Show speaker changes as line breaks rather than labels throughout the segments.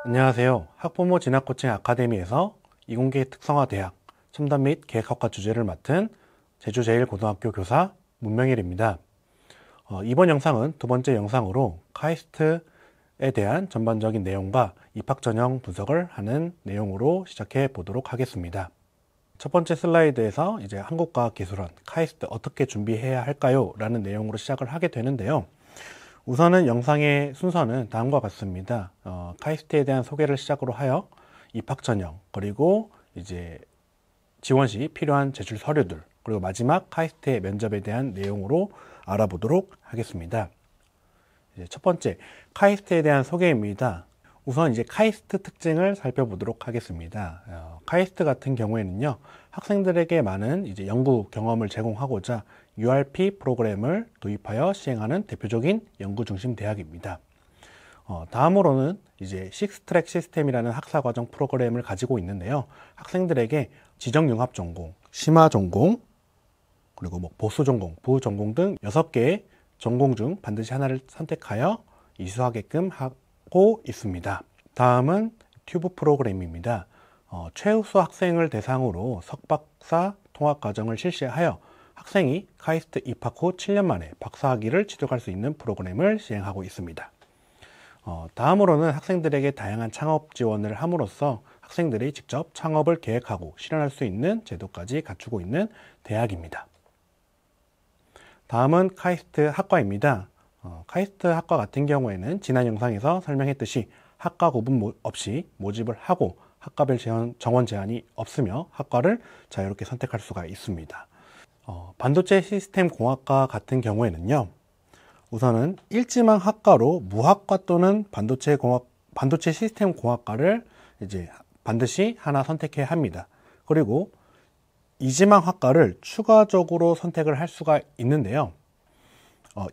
안녕하세요. 학부모 진학 코칭 아카데미에서 이공계 특성화 대학 첨단 및 계획학과 주제를 맡은 제주제일고등학교 교사 문명일입니다. 이번 영상은 두 번째 영상으로 카이스트에 대한 전반적인 내용과 입학 전형 분석을 하는 내용으로 시작해 보도록 하겠습니다. 첫 번째 슬라이드에서 이제 한국과학기술원 카이스트 어떻게 준비해야 할까요? 라는 내용으로 시작을 하게 되는데요. 우선은 영상의 순서는 다음과 같습니다. 카이스트에 대한 소개를 시작으로 하여 입학 전형, 그리고 이제 지원 시 필요한 제출 서류들, 그리고 마지막 카이스트의 면접에 대한 내용으로 알아보도록 하겠습니다. 이제 첫 번째, 카이스트에 대한 소개입니다. 우선 이제 카이스트 특징을 살펴보도록 하겠습니다. 카이스트 같은 경우에는요, 학생들에게 많은 이제 연구 경험을 제공하고자 URP 프로그램을 도입하여 시행하는 대표적인 연구 중심 대학입니다. 다음으로는 이제 식스트랙 시스템이라는 학사 과정 프로그램을 가지고 있는데요. 학생들에게 지정 융합 전공, 심화 전공, 그리고 뭐 보수 전공, 부전공 등 6개의 전공 중 반드시 하나를 선택하여 이수하게끔 하고 있습니다. 다음은 튜브 프로그램입니다. 최우수 학생을 대상으로 석박사 통합 과정을 실시하여 학생이 카이스트 입학 후 7년 만에 박사학위를 취득할 수 있는 프로그램을 시행하고 있습니다. 다음으로는 학생들에게 다양한 창업 지원을 함으로써 학생들이 직접 창업을 계획하고 실현할 수 있는 제도까지 갖추고 있는 대학입니다. 다음은 카이스트 학과입니다. 카이스트 학과 같은 경우에는 지난 영상에서 설명했듯이 학과 구분 없이 모집을 하고 학과별 정원 제한이 없으며 학과를 자유롭게 선택할 수가 있습니다. 반도체 시스템 공학과 같은 경우에는요, 우선은 일지망 학과로 무학과 또는 반도체 시스템 공학과를 이제 반드시 하나 선택해야 합니다. 그리고 이지망 학과를 추가적으로 선택을 할 수가 있는데요.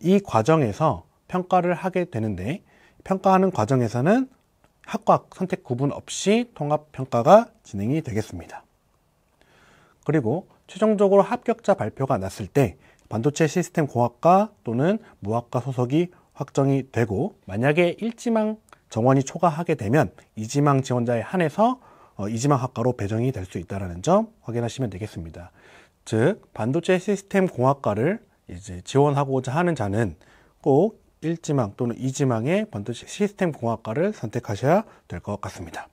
이 과정에서 평가를 하게 되는데, 평가하는 과정에서는 학과 선택 구분 없이 통합 평가가 진행이 되겠습니다. 그리고 최종적으로 합격자 발표가 났을 때 반도체 시스템 공학과 또는 무학과 소속이 확정이 되고, 만약에 일지망 정원이 초과하게 되면 이지망 지원자에 한해서 이지망 학과로 배정이 될 수 있다는 점 확인하시면 되겠습니다. 즉, 반도체 시스템 공학과를 이제 지원하고자 하는 자는 꼭 일지망 또는 이지망의 반도체 시스템 공학과를 선택하셔야 될 것 같습니다.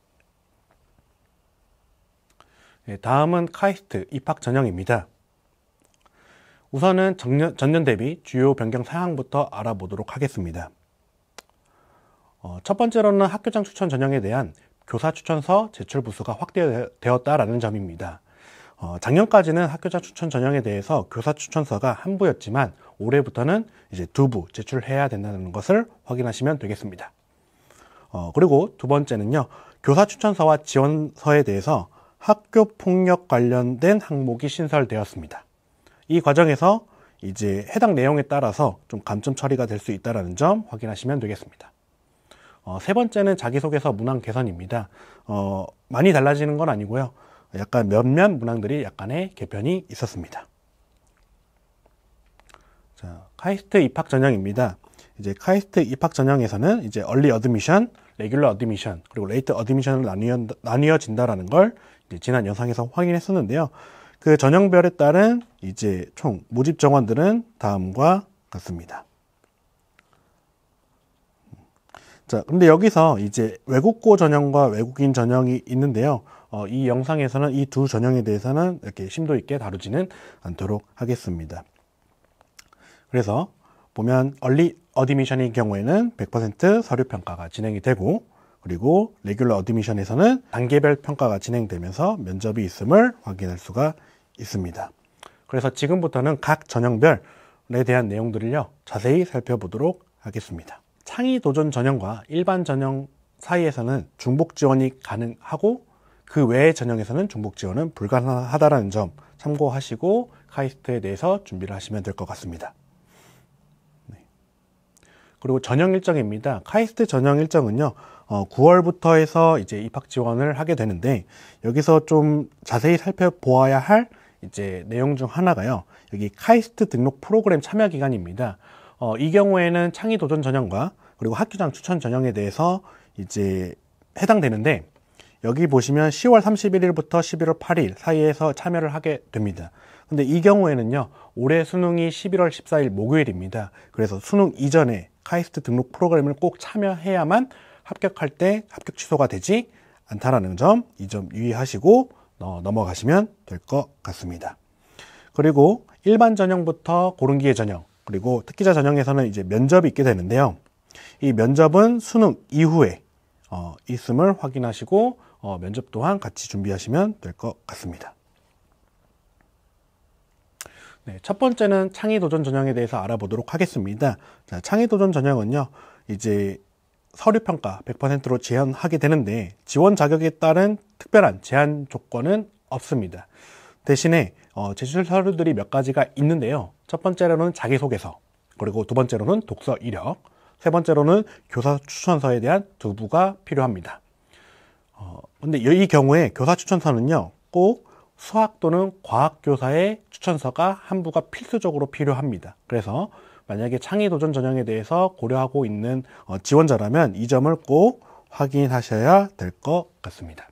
다음은 카이스트 입학 전형입니다. 우선은 전년 대비 주요 변경 사항부터 알아보도록 하겠습니다. 첫 번째로는 학교장 추천 전형에 대한 교사 추천서 제출 부수가 확대되었다라는 점입니다. 작년까지는 학교장 추천 전형에 대해서 교사 추천서가 한 부였지만 올해부터는 이제 2부 제출해야 된다는 것을 확인하시면 되겠습니다. 그리고 두 번째는요, 교사 추천서와 지원서에 대해서 학교 폭력 관련된 항목이 신설되었습니다. 이 과정에서 이제 해당 내용에 따라서 좀 감점 처리가 될 수 있다는 점 확인하시면 되겠습니다. 세 번째는 자기소개서 문항 개선입니다. 많이 달라지는 건 아니고요. 약간 몇몇 문항들이 약간의 개편이 있었습니다. 자, 카이스트 입학 전형입니다. 이제 카이스트 입학 전형에서는 이제 얼리 어드미션, 레귤러 어드미션, 그리고 레이트 어드미션으로 나뉘어진다라는 걸 이제 지난 영상에서 확인했었는데요. 그 전형별에 따른 이제 총 모집 정원들은 다음과 같습니다. 자, 근데 여기서 이제 외국고 전형과 외국인 전형이 있는데요. 이 영상에서는 이 두 전형에 대해서는 이렇게 심도 있게 다루지는 않도록 하겠습니다. 그래서 보면 얼리 어드미션의 경우에는 100% 서류 평가가 진행이 되고, 그리고 레귤러 어드미션에서는 단계별 평가가 진행되면서 면접이 있음을 확인할 수가 있습니다. 그래서 지금부터는 각 전형별에 대한 내용들을요, 자세히 살펴보도록 하겠습니다. 창의 도전 전형과 일반 전형 사이에서는 중복 지원이 가능하고 그 외의 전형에서는 중복 지원은 불가능하다는 점 참고하시고 카이스트에 대해서 준비를 하시면 될 것 같습니다. 그리고 전형 일정입니다. 카이스트 전형 일정은요, 9월부터 해서 이제 입학 지원을 하게 되는데, 여기서 좀 자세히 살펴보아야 할 이제 내용 중 하나가요, 여기 카이스트 등록 프로그램 참여 기간입니다. 이 경우에는 창의 도전 전형과 그리고 학교장 추천 전형에 대해서 이제 해당되는데, 여기 보시면 10월 31일부터 11월 8일 사이에서 참여를 하게 됩니다. 근데 이 경우에는요, 올해 수능이 11월 14일 목요일입니다. 그래서 수능 이전에 카이스트 등록 프로그램을 꼭 참여해야만 합격할 때 합격 취소가 되지 않다라는 점, 이 점 유의하시고 넘어가시면 될 것 같습니다. 그리고 일반 전형부터 고른기회 전형, 그리고 특기자 전형에서는 이제 면접이 있게 되는데요. 이 면접은 수능 이후에 있음을 확인하시고 면접 또한 같이 준비하시면 될 것 같습니다. 네, 첫 번째는 창의도전 전형에 대해서 알아보도록 하겠습니다. 자, 창의도전 전형은요, 이제 서류평가 100%로 지원하게 되는데 지원 자격에 따른 특별한 제한 조건은 없습니다. 대신에 제출 서류들이 몇 가지가 있는데요. 첫 번째로는 자기소개서, 그리고 두 번째로는 독서 이력, 세 번째로는 교사 추천서에 대한 두부가 필요합니다. 근데 이 경우에 교사 추천서는요, 꼭 수학 또는 과학 교사의 추천서가 한 부가 필수적으로 필요합니다. 그래서 만약에 창의도전 전형에 대해서 고려하고 있는 지원자라면 이 점을 꼭 확인하셔야 될 것 같습니다.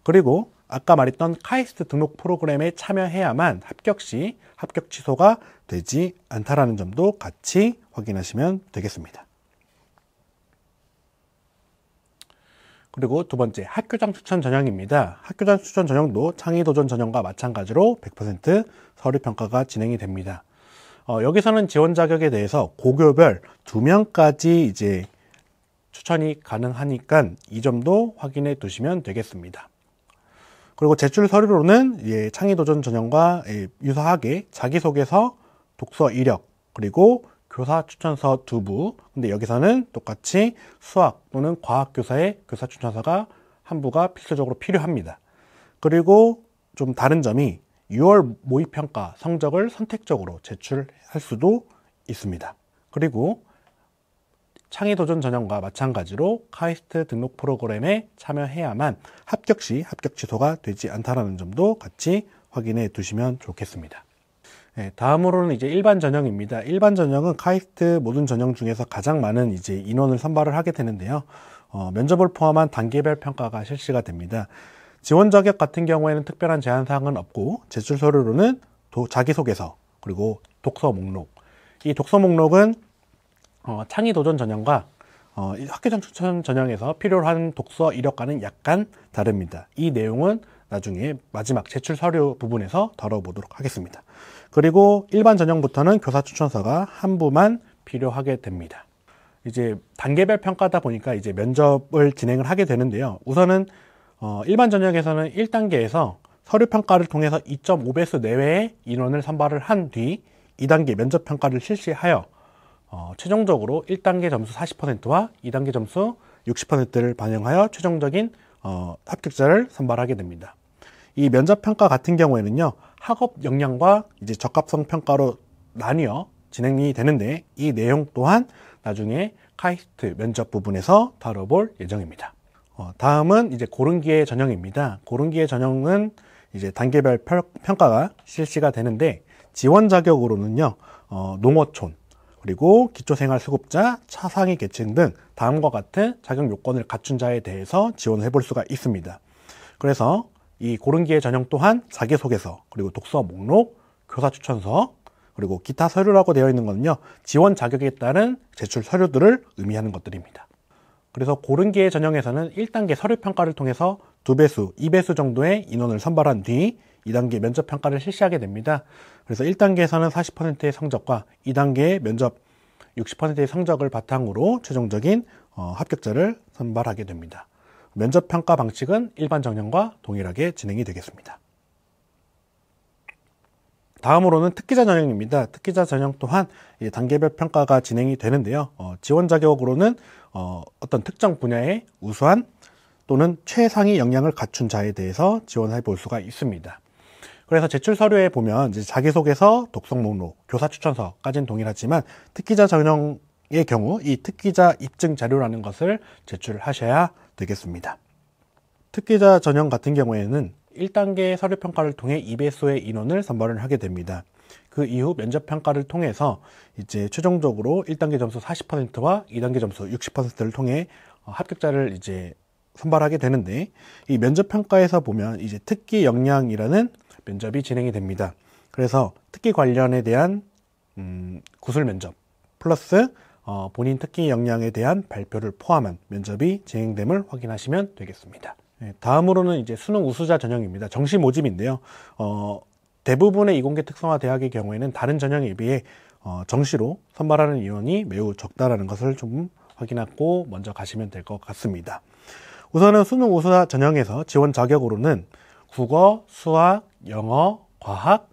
그리고 아까 말했던 카이스트 등록 프로그램에 참여해야만 합격 시 합격 취소가 되지 않다라는 점도 같이 확인하시면 되겠습니다. 그리고 두 번째, 학교장 추천 전형입니다. 학교장 추천 전형도 창의도전 전형과 마찬가지로 100% 서류평가가 진행이 됩니다. 여기서는 지원 자격에 대해서 고교별 2명까지 이제 추천이 가능하니까 이 점도 확인해 두시면 되겠습니다. 그리고 제출 서류로는 창의도전 전형과 유사하게 자기소개서, 독서 이력, 그리고 교사 추천서 두부. 근데 여기서는 똑같이 수학 또는 과학 교사의 교사 추천서가 한 부가 필수적으로 필요합니다. 그리고 좀 다른 점이 6월 모의평가 성적을 선택적으로 제출할 수도 있습니다. 그리고 창의도전 전형과 마찬가지로 카이스트 등록 프로그램에 참여해야만 합격 시 합격 취소가 되지 않다는 점도 같이 확인해 두시면 좋겠습니다. 네, 다음으로는 이제 일반 전형입니다. 일반 전형은 카이스트 모든 전형 중에서 가장 많은 이제 인원을 선발을 하게 되는데요. 면접을 포함한 단계별 평가가 실시가 됩니다. 지원 자격 같은 경우에는 특별한 제한 사항은 없고 제출 서류로는 자기소개서 그리고 독서 목록. 이 독서 목록은 창의도전 전형과 학교장 추천 전형에서 필요로 한 독서 이력과는 약간 다릅니다. 이 내용은 나중에 마지막 제출 서류 부분에서 다뤄보도록 하겠습니다. 그리고 일반 전형부터는 교사 추천서가 한 부만 필요하게 됩니다. 이제 단계별 평가다 보니까 이제 면접을 진행을 하게 되는데요. 우선은 일반 전형에서는 1단계에서 서류 평가를 통해서 2.5배수 내외의 인원을 선발을 한 뒤 2단계 면접 평가를 실시하여 최종적으로 1단계 점수 40%와 2단계 점수 60%를 반영하여 최종적인 합격자를 선발하게 됩니다. 이 면접 평가 같은 경우에는요, 학업 역량과 이제 적합성 평가로 나뉘어 진행이 되는데 이 내용 또한 나중에 카이스트 면접 부분에서 다뤄볼 예정입니다. 다음은 이제 고른기회 전형입니다. 고른기회 전형은 이제 단계별 평가가 실시가 되는데 지원 자격으로는요, 농어촌, 그리고 기초생활수급자, 차상위 계층 등 다음과 같은 자격 요건을 갖춘 자에 대해서 지원을 해볼 수가 있습니다. 그래서 이 고른기회 전형 또한 자기소개서, 그리고 독서 목록, 교사 추천서, 그리고 기타 서류라고 되어 있는 것은요, 지원 자격에 따른 제출 서류들을 의미하는 것들입니다. 그래서 고른기회 전형에서는 1단계 서류평가를 통해서 2배수, 2배수 정도의 인원을 선발한 뒤 2단계 면접평가를 실시하게 됩니다. 그래서 1단계에서는 40%의 성적과 2단계의 면접 60%의 성적을 바탕으로 최종적인 합격자를 선발하게 됩니다. 면접평가 방식은 일반 전형과 동일하게 진행이 되겠습니다. 다음으로는 특기자 전형입니다. 특기자 전형 또한 단계별 평가가 진행이 되는데요. 지원 자격으로는 어떤 특정 분야의 우수한 또는 최상위 역량을 갖춘 자에 대해서 지원해 볼 수가 있습니다. 그래서 제출 서류에 보면 이제 자기소개서, 독서 목록, 교사 추천서까지는 동일하지만 특기자 전형의 경우 이 특기자 입증 자료라는 것을 제출하셔야 되겠습니다. 특기자 전형 같은 경우에는 1단계 서류평가를 통해 2배수의 인원을 선발을 하게 됩니다. 그 이후 면접 평가를 통해서 이제 최종적으로 1단계 점수 40%와 2단계 점수 60%를 통해 합격자를 이제 선발하게 되는데, 이 면접 평가에서 보면 이제 특기 역량이라는 면접이 진행이 됩니다. 그래서 특기 관련에 대한 구술 면접 플러스 본인 특기 역량에 대한 발표를 포함한 면접이 진행됨을 확인하시면 되겠습니다. 다음으로는 이제 수능 우수자 전형입니다. 정시 모집인데요. 대부분의 이공계 특성화 대학의 경우에는 다른 전형에 비해 정시로 선발하는 인원이 매우 적다라는 것을 좀 확인하고 먼저 가시면 될 것 같습니다. 우선은 수능 우수자 전형에서 지원 자격으로는 국어, 수학, 영어, 과학,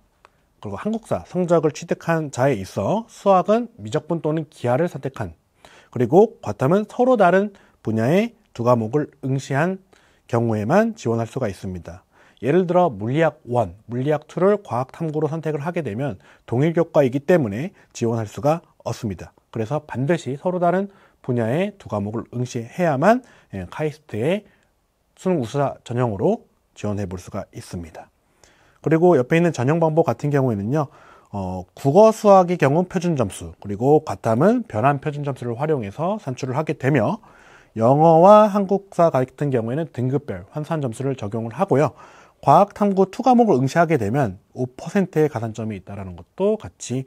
그리고 한국사 성적을 취득한 자에 있어 수학은 미적분 또는 기하를 선택한, 그리고 과탐은 서로 다른 분야의 두 과목을 응시한 경우에만 지원할 수가 있습니다. 예를 들어 물리학 1, 물리학 2를 과학 탐구로 선택을 하게 되면 동일 교과이기 때문에 지원할 수가 없습니다. 그래서 반드시 서로 다른 분야의 두 과목을 응시해야만 카이스트의 수능 우수자 전형으로 지원해 볼 수가 있습니다. 그리고 옆에 있는 전형 방법 같은 경우에는요, 국어, 수학의 경우 표준 점수, 그리고 과탐은 변환 표준 점수를 활용해서 산출을 하게 되며, 영어와 한국사 같은 경우에는 등급별 환산 점수를 적용을 하고요. 과학 탐구 2 과목을 응시하게 되면 5%의 가산점이 있다는 것도 같이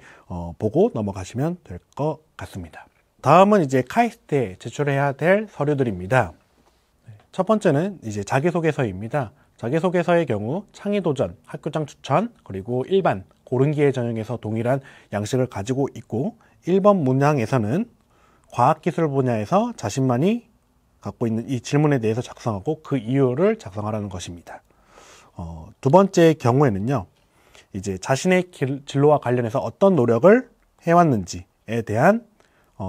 보고 넘어가시면 될 것 같습니다. 다음은 이제 카이스트에 제출해야 될 서류들입니다. 첫 번째는 이제 자기소개서입니다. 자기소개서의 경우 창의도전, 학교장 추천, 그리고 일반 고른기회 전형에서 동일한 양식을 가지고 있고, 1번 문항에서는 과학기술 분야에서 자신만이 갖고 있는 이 질문에 대해서 작성하고 그 이유를 작성하라는 것입니다. 두 번째 경우에는요, 이제 자신의 진로와 관련해서 어떤 노력을 해왔는지에 대한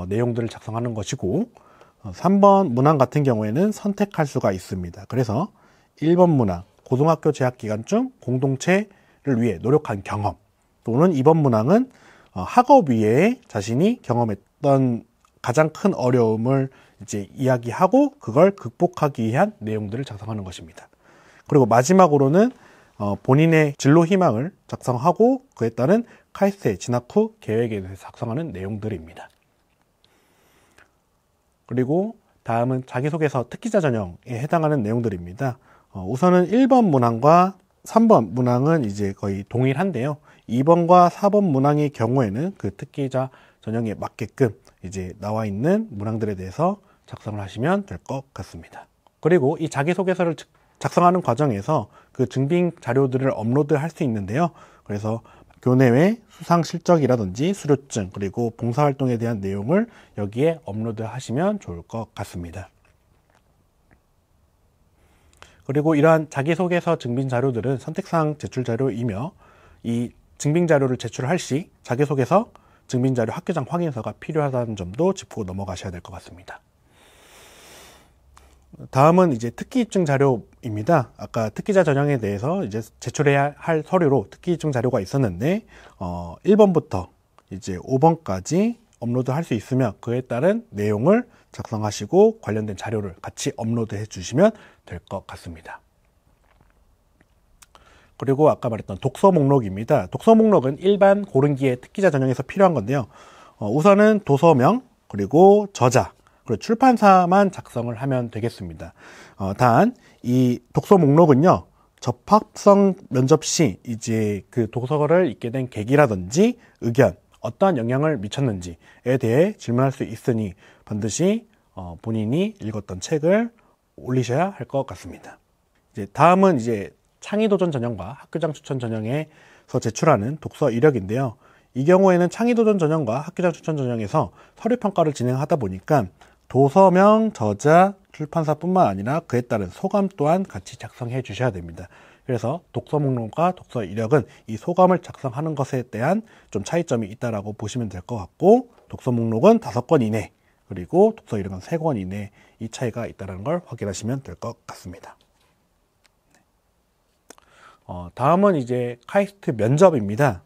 내용들을 작성하는 것이고, 3번 문항 같은 경우에는 선택할 수가 있습니다. 그래서 1번 문항, 고등학교 재학 기간 중 공동체를 위해 노력한 경험, 또는 2번 문항은 학업 위에 자신이 경험했던 가장 큰 어려움을 이제 이야기하고 그걸 극복하기 위한 내용들을 작성하는 것입니다. 그리고 마지막으로는 본인의 진로 희망을 작성하고 그에 따른 카이스트의 진학 후 계획에 대해서 작성하는 내용들입니다. 그리고 다음은 자기소개서 특기자 전형에 해당하는 내용들입니다. 우선은 1번 문항과 3번 문항은 이제 거의 동일한데요. 2번과 4번 문항의 경우에는 그 특기자 전형에 맞게끔 이제 나와 있는 문항들에 대해서 작성을 하시면 될 것 같습니다. 그리고 이 자기소개서를 작성하는 과정에서 그 증빙 자료들을 업로드할 수 있는데요. 그래서 교내외 수상 실적이라든지 수료증, 그리고 봉사활동에 대한 내용을 여기에 업로드 하시면 좋을 것 같습니다. 그리고 이러한 자기소개서 증빙 자료들은 선택사항 제출 자료이며, 이 증빙 자료를 제출할 시 자기소개서, 증빙 자료, 학교장 확인서가 필요하다는 점도 짚고 넘어가셔야 될 것 같습니다. 다음은 이제 특기 입증 자료입니다. 아까 특기자 전형에 대해서 이제 제출해야 할 서류로 특기 입증 자료가 있었는데 1번부터 이제 5번까지 업로드 할 수 있으면 그에 따른 내용을 작성하시고 관련된 자료를 같이 업로드해 주시면 될 것 같습니다. 그리고 아까 말했던 독서 목록입니다. 독서 목록은 일반 고른기회 특기자 전형에서 필요한 건데요. 우선은 도서명, 그리고 저자, 그리고 출판사만 작성을 하면 되겠습니다. 단 이 독서 목록은요, 접합성 면접 시 이제 그 독서를 읽게 된 계기라든지 의견, 어떠한 영향을 미쳤는지에 대해 질문할 수 있으니 반드시 본인이 읽었던 책을 올리셔야 할 것 같습니다. 이제 다음은 이제 창의도전 전형과 학교장 추천 전형에서 제출하는 독서 이력인데요. 이 경우에는 창의도전 전형과 학교장 추천 전형에서 서류평가를 진행하다 보니까 도서명, 저자, 출판사뿐만 아니라 그에 따른 소감 또한 같이 작성해 주셔야 됩니다. 그래서 독서 목록과 독서 이력은 이 소감을 작성하는 것에 대한 좀 차이점이 있다라고 보시면 될 것 같고, 독서 목록은 5권 이내, 그리고 독서 이력은 3권 이내, 이 차이가 있다는 걸 확인하시면 될 것 같습니다. 다음은 이제 카이스트 면접입니다.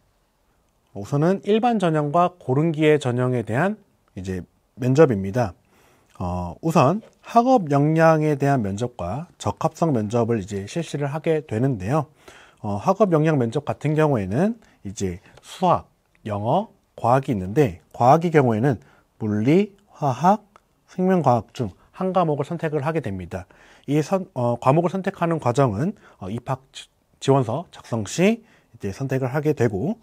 우선은 일반 전형과 고른기회 전형에 대한 이제 면접입니다. 우선 학업 역량에 대한 면접과 적합성 면접을 이제 실시를 하게 되는데요. 학업 역량 면접 같은 경우에는 이제 수학, 영어, 과학이 있는데 과학의 경우에는 물리, 화학, 생명과학 중 한 과목을 선택을 하게 됩니다. 이 과목을 선택하는 과정은 입학 지원서 작성 시 이제 선택을 하게 되고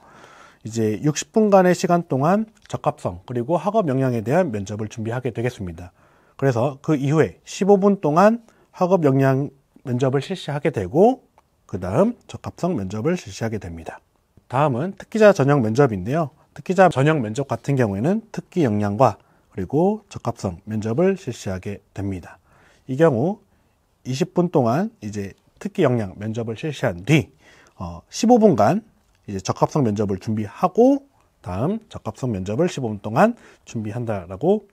이제 60분간의 시간 동안 적합성 그리고 학업 역량에 대한 면접을 준비하게 되겠습니다. 그래서 그 이후에 15분 동안 학업 역량 면접을 실시하게 되고 그 다음 적합성 면접을 실시하게 됩니다. 다음은 특기자 전형 면접인데요. 특기자 전형 면접 같은 경우에는 특기 역량과 그리고 적합성 면접을 실시하게 됩니다. 이 경우 20분 동안 이제 특기 역량 면접을 실시한 뒤 15분간 이제 적합성 면접을 준비하고 다음 적합성 면접을 15분 동안 준비한다라고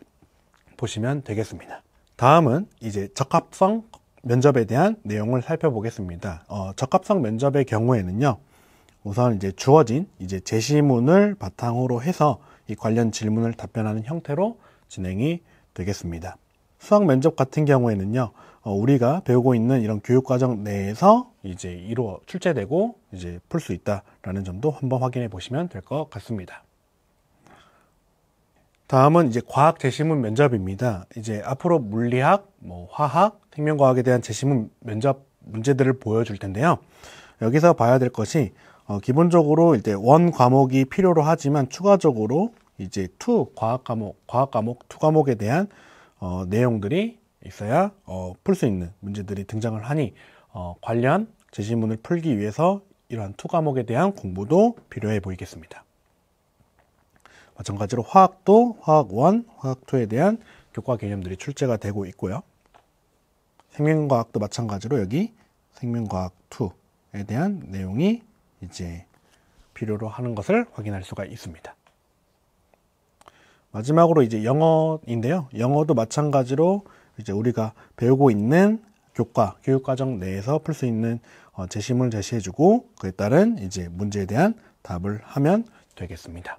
보시면 되겠습니다. 다음은 이제 적합성 면접에 대한 내용을 살펴보겠습니다. 적합성 면접의 경우에는요, 우선 이제 주어진 이제 제시문을 바탕으로 해서 이 관련 질문을 답변하는 형태로 진행이 되겠습니다. 수학 면접 같은 경우에는요, 우리가 배우고 있는 이런 교육과정 내에서 이제 출제되고 이제 풀 수 있다라는 점도 한번 확인해 보시면 될 것 같습니다. 다음은 이제 과학 제시문 면접입니다. 이제 앞으로 물리학, 화학, 생명과학에 대한 제시문 면접 문제들을 보여줄 텐데요. 여기서 봐야 될 것이 기본적으로 이제 원 과목이 필요로 하지만 추가적으로 이제 과학 과목 투 과목에 대한 내용들이 있어야 풀 수 있는 문제들이 등장을 하니 관련 제시문을 풀기 위해서 이러한 투 과목에 대한 공부도 필요해 보이겠습니다. 마찬가지로 화학도 화학 1, 화학 2에 대한 교과 개념들이 출제가 되고 있고요. 생명과학도 마찬가지로 여기 생명과학 2에 대한 내용이 이제 필요로 하는 것을 확인할 수가 있습니다. 마지막으로 이제 영어인데요. 영어도 마찬가지로 이제 우리가 배우고 있는 교육과정 내에서 풀 수 있는 제시문을 제시해주고 그에 따른 이제 문제에 대한 답을 하면 되겠습니다.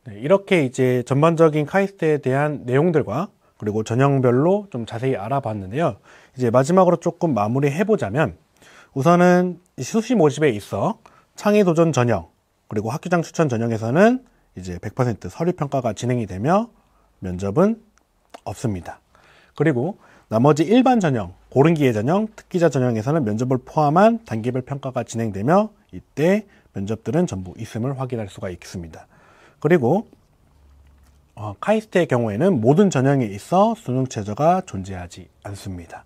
네, 이렇게 이제 전반적인 카이스트에 대한 내용들과 그리고 전형별로 좀 자세히 알아봤는데요. 이제 마지막으로 조금 마무리해보자면 우선은 수시 모집에 있어 창의도전 전형 그리고 학교장 추천 전형에서는 이제 100% 서류 평가가 진행이 되며 면접은 없습니다. 그리고 나머지 일반 전형, 고른기회 전형, 특기자 전형에서는 면접을 포함한 단계별 평가가 진행되며 이때 면접들은 전부 있음을 확인할 수가 있습니다. 그리고 카이스트의 경우에는 모든 전형에 있어 수능 최저가 존재하지 않습니다.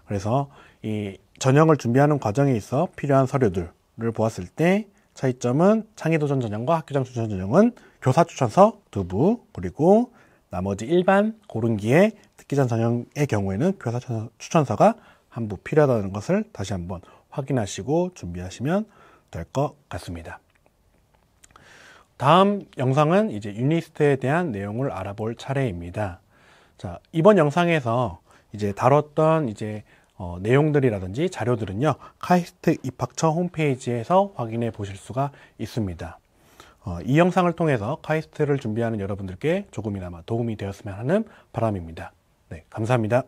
그래서 이 전형을 준비하는 과정에 있어 필요한 서류들을 보았을 때 차이점은 창의도전 전형과 학교장 추천 전형은 교사 추천서 2부 그리고 나머지 일반 고른기회 특기자 전형의 경우에는 교사 추천서가 한 부 필요하다는 것을 다시 한번 확인하시고 준비하시면 될 것 같습니다. 다음 영상은 이제 유니스트에 대한 내용을 알아볼 차례입니다. 자, 이번 영상에서 이제 다뤘던 이제 내용들이라든지 자료들은요, 카이스트 입학처 홈페이지에서 확인해 보실 수가 있습니다. 이 영상을 통해서 카이스트를 준비하는 여러분들께 조금이나마 도움이 되었으면 하는 바람입니다. 네, 감사합니다.